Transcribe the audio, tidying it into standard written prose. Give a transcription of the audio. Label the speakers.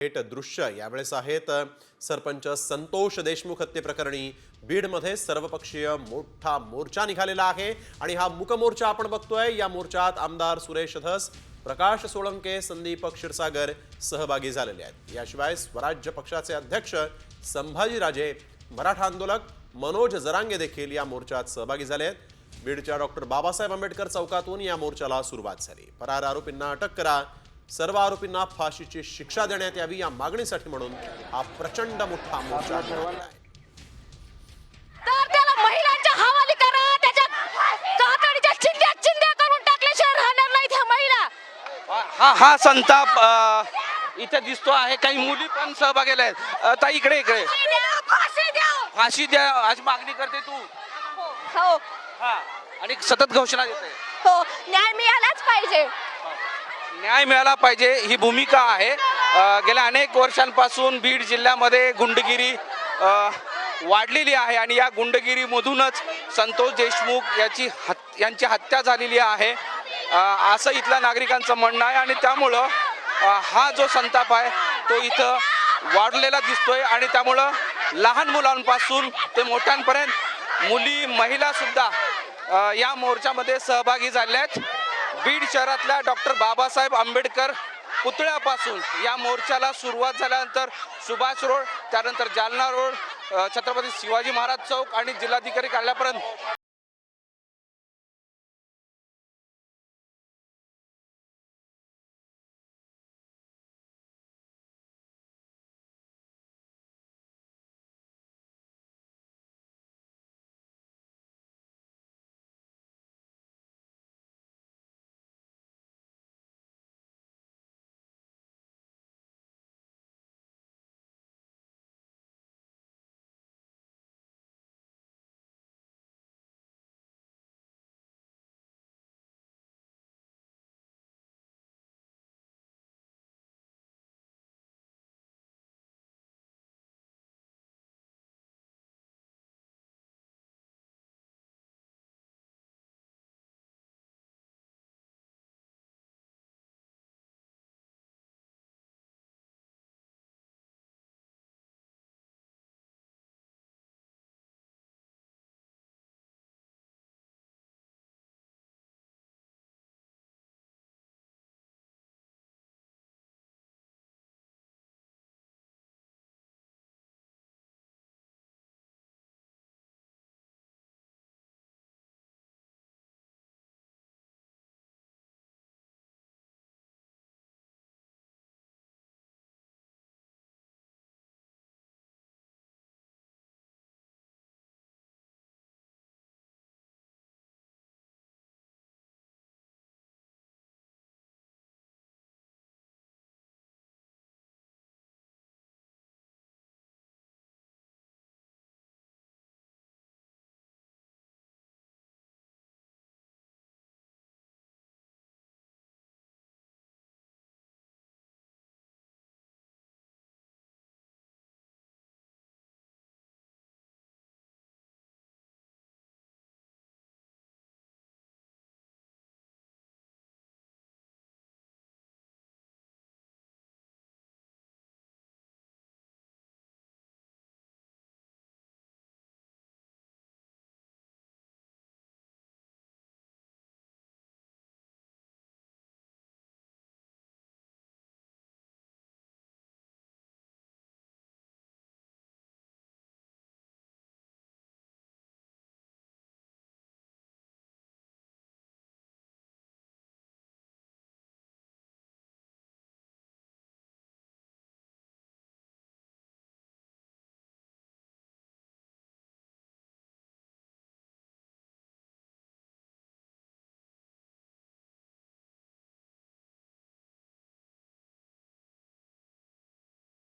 Speaker 1: थेट दृश्य यावेळेस आहेत सरपंच संतोष देशमुख हत्ये प्रकरणी बीडमध्ये सर्वपक्षीय मोठा मोर्चा निघालेला आहे आणि हा मूक मोर्चा आपण बघतोय। या मोर्चात आमदार सुरेश धस, प्रकाश सोळंके, संदीप क्षीरसागर सहभागी झालेले आहेत। याशिवाय स्वराज्य पक्षाचे अध्यक्ष संभाजीराजे, मराठा आंदोलक मनोज जरांगे देखील या मोर्चात सहभागी झाले आहेत। बीडच्या डॉक्टर बाबासाहेब आंबेडकर चौकातून या मोर्चाला सुरुवात झाली। फरार आरोपींना अटक करा, सर्व आरोपींना फाशीची शिक्षा देण्यात यावी या मागणीसाठी म्हणून हा प्रचंड मोठा मोर्चा निघाला आहे।
Speaker 2: तर त्याला महिलांच्या हवाली करा, त्याच्या कातडीच्या चिंध्या करून टाकल्याशिवाय राहणार नाहीत ह्या महिला।
Speaker 3: हा संताप इथे दिसतो आहे। काही मुली पण सहभागी आहेत। ताई इकडे फाशी द्या अशी मागणी करते तू।
Speaker 2: हो
Speaker 3: हा, आणि सतत घोषणा देते।
Speaker 2: हो, न्याय मिळालाच पाहिजे।
Speaker 3: न्याय मिळाला पाहिजे ही भूमिका आहे। गेल्या अनेक वर्षांपासून बीड जिल्ह्यामध्ये गुंडगिरी वाढलेली आहे आणि या गुंडगिरीमधूनच संतोष देशमुख यांची हत्या झालेली आहे असं इथल्या नागरिकांचं म्हणणं आहे आणि त्यामुळं हा जो संताप आहे तो इथं वाढलेला दिसतोय आणि त्यामुळं लहान मुलांपासून ते मोठ्यांपर्यंत मुली, महिला सुद्धा या मोर्चामध्ये सहभागी झाल्या आहेत। बीड शहरातल्या डॉक्टर बाबासाहेब आंबेडकर पुतळ्यापासून या मोर्चाला सुरुवात झाल्यानंतर सुभाष रोड, त्यानंतर जालना रोड, छत्रपती शिवाजी महाराज चौक आणि जिल्हाधिकारी कार्यालयापर्यंत